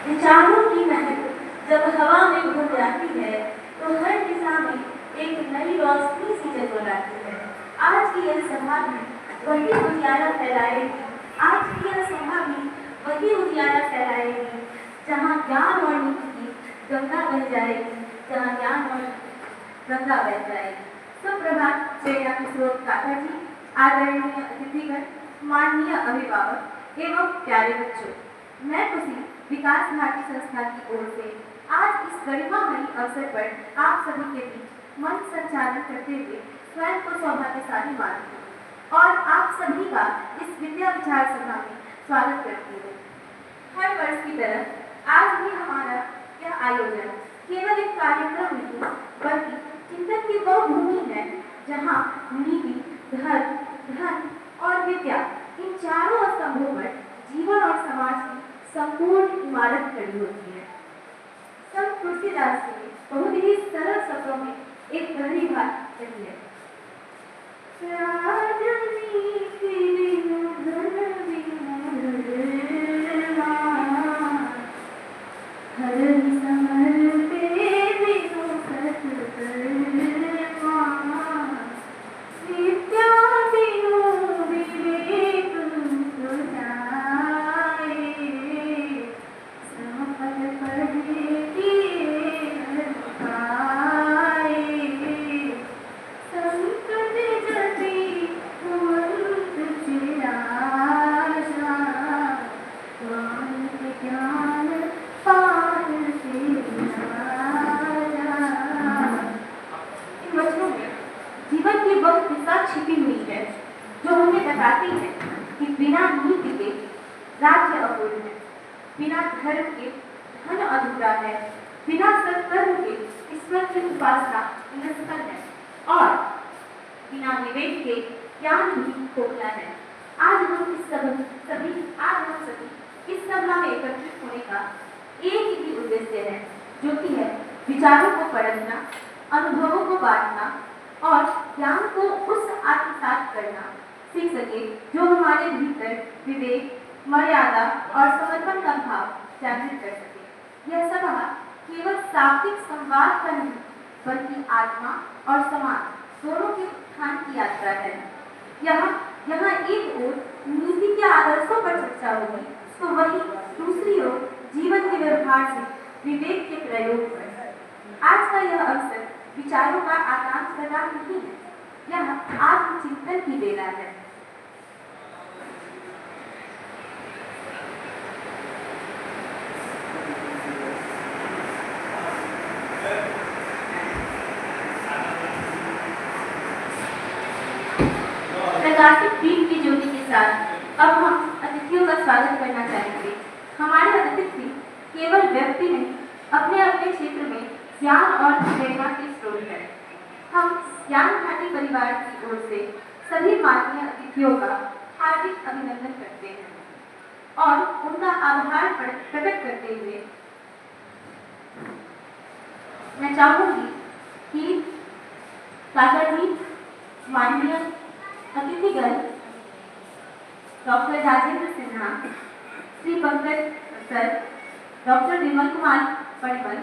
विचारों की महक जब हवा में घूम जाती है तो हर दिशा में एक नई रोशनी सी जगमगाती है। आज की यह सभा में वही उजियारा फैलाएगी, आज की यह सभा में वही उजियारा फैलाएगी जहाँ ज्ञान और नीति की गंगा बह जाएगी, जहाँ ज्ञान और गंगा बह जाएगी। सुप्रभात श्रेया किशोर काका जी, आदरणीय अतिथिगण, माननीय अभिभावक एवं प्यारे बच्चों, मैं खुशी विकास भारती संस्था की ओर से आज इस गरिमामयी अवसर पर आप सभी के बीच मंच संचालन करते हुए स्वयं को सौभाग्यशाली मानती हूँ और आप सभी का इस विद्या विचार सभा में स्वागत करती हूँ। हर वर्ष की तरह आज भी हमारा यह आयोजन केवल एक कार्यक्रम नहीं बल्कि चिंतन की वह भूमि है जहाँ नीति, धन और विद्या, इन चारों स्तंभों पर जीवन और समाज की संपूर्ण इमारत खड़ी होती है। संत तुलसीदास ने बहुत ही सरल शब्दों में एक गहरी बात कही है। छिपी हुई है जो हमें बताती है कि बिना नीति के राज्य अपूर्ण है, बिना धर्म के धन अधूरा है, बिना सत्कर्म के ईश्वर की उपासना निष्फल है और बिना विवेक के ज्ञान भी खोखला है। आज हम सभी इस सभा में एकत्रित होने का एक ही उद्देश्य है, जो कि है विचारों को परखना, अनुभवों को बांटना और ज्ञान को उस आत्मसात करना सीख सके जो हमारे भीतर विवेक, मर्यादा और समर्पण का भाव जागृत कर सके। यह सभा केवल शाब्दिक संवाद का नहीं बल्कि आत्मा और समाज दोनों के उत्थान की यात्रा है। यहाँ एक ओर नीति के आदर्शों पर चर्चा होगी तो वहीं दूसरी ओर जीवन के व्यवहार से विवेक के प्रयोग पर। आज का यह अवसर विचारों का आदान प्रदान नहीं है, यह आत्मचिंतन की बेला है। प्रकाशित दीप की ज्योति के साथ अब हम अतिथियों का स्वागत करना चाहेंगे। हमारे अतिथि केवल व्यक्ति नहीं, अपने अपने क्षेत्र में ज्ञान और प्रेरणा के स्रोत है। हम ज्ञान भारती परिवार की ओर से सभी माननीय अतिथियों का हार्दिक अभिनंदन करते हैं और उनका आभार प्रकट करते हुए मैं चाहूंगी कि काका जी, माननीय अतिथिगण doctor Rajendra Sinha, Shri Pankaj sir, doctor Vimal Kumar Parimal,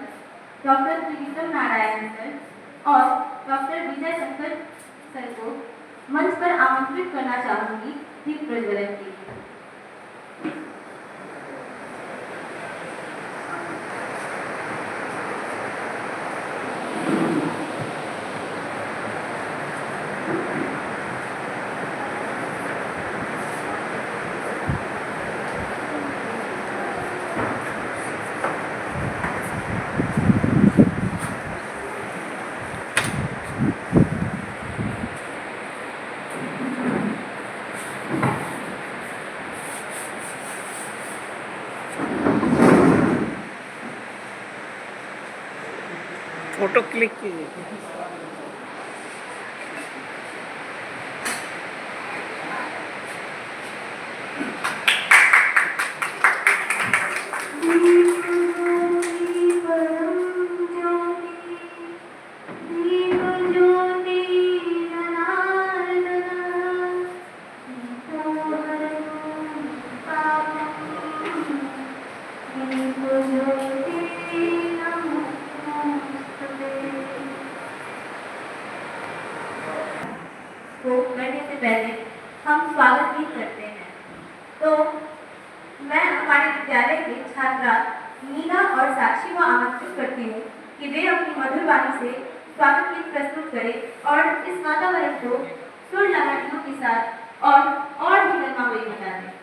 doctor Trivikram Narayan sir और डॉक्टर विजय शंकर सर को मंच पर आमंत्रित करना चाहूंगी दीप प्रज्वलन के लिए। फोटो क्लिक कीजिए। को करने से पहले हम स्वागत गीत करते हैं। तो मैं हमारे विद्यालय के छात्रा मीना और साक्षी को आमंत्रित करती हूँ कि वे अपनी मधुर वाणी से स्वागत गीत प्रस्तुत करें और इस वातावरण को सुर लहरियों के साथ और भी गर्मा हुई बना दें।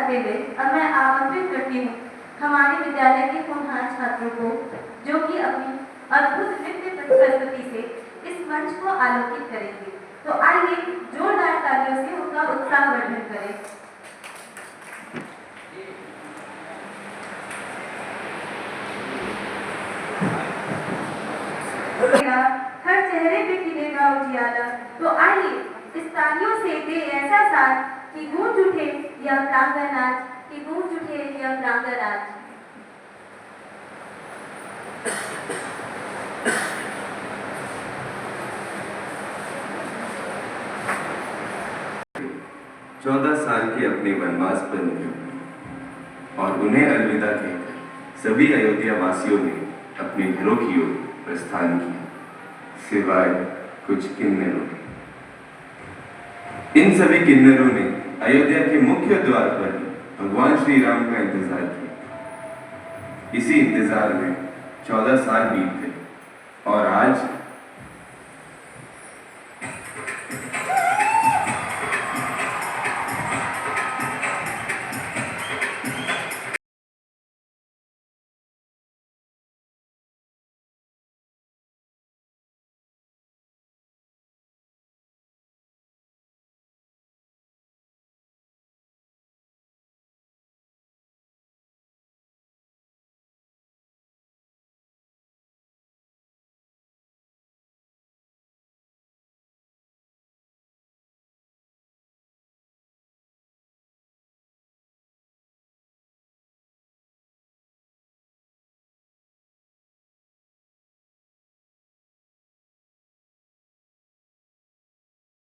चाहते हुए अब मैं आमंत्रित करती हूँ हमारे विद्यालय के होनहार छात्रों को, जो कि अपनी अद्भुत नृत्य प्रस्तुति से इस मंच को आलोकित करेंगे। तो आइए जोरदार तालियों से उनका उत्साह वर्धन करें। हर चेहरे पे खिलेगा उजियाला। तो आइए इस तालियों से दे ऐसा साथ कि गूंज उठे यह प्रांगण आज, कि गूंज उठे यह प्रांगण आज। चौदह साल के अपने वनवास पर निकले और उन्हें अलविदा कहकर सभी अयोध्या वासियों ने अपने घरों की ओर प्रस्थान किया, सिवाय कुछ किन्नरों के। इन सभी किन्नरों ने अयोध्या के मुख्य द्वार पर भगवान श्री राम का इंतजार किया। इसी इंतजार में 14 साल बीत गए और आज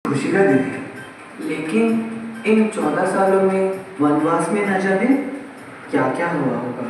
खुशिका दीदी, लेकिन इन 14 सालों में वनवास में न जाने क्या क्या हुआ होगा।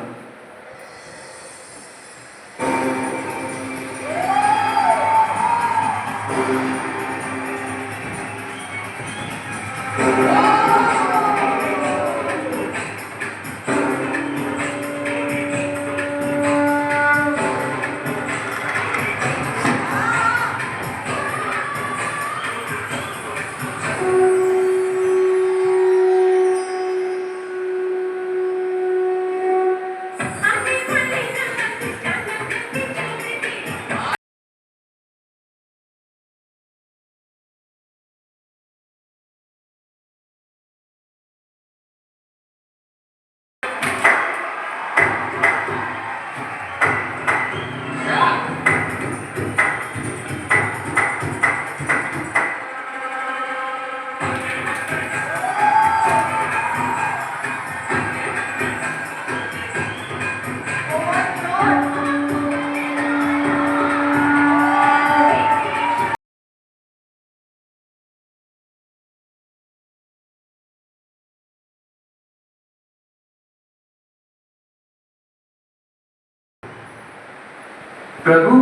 प्रभु,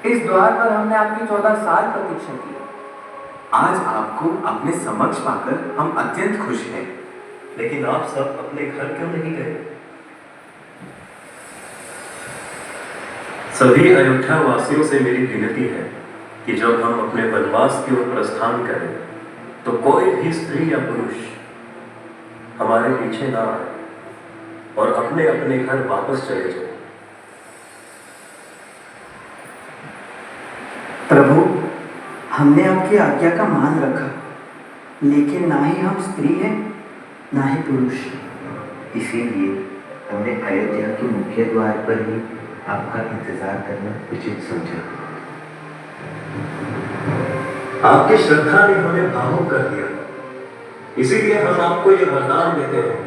इस द्वार पर हमने आपकी 14 साल प्रतीक्षा की। आज आपको अपने समक्ष पाकर हम अत्यंत खुश हैं। लेकिन आप सब अपने घर क्यों नहीं गए? सभी अयोध्या वासियों से मेरी विनती है कि जब हम अपने वनवास की ओर प्रस्थान करें तो कोई भी स्त्री या पुरुष हमारे पीछे ना आए और अपने अपने घर वापस चले जाए। प्रभु, हमने आपकी आज्ञा का मान रखा, लेकिन ना ही हम स्त्री हैं ना ही पुरुष। इसीलिए हमने अयोध्या के मुख्य द्वार पर ही आपका इंतजार करना उचित समझा। आपकी श्रद्धा ने हमें भावुक कर दिया, इसीलिए हम आपको ये वरदान देते हैं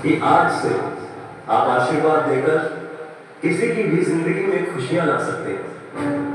कि आज से आप आशीर्वाद देकर किसी की भी जिंदगी में खुशियां ला सकते हैं।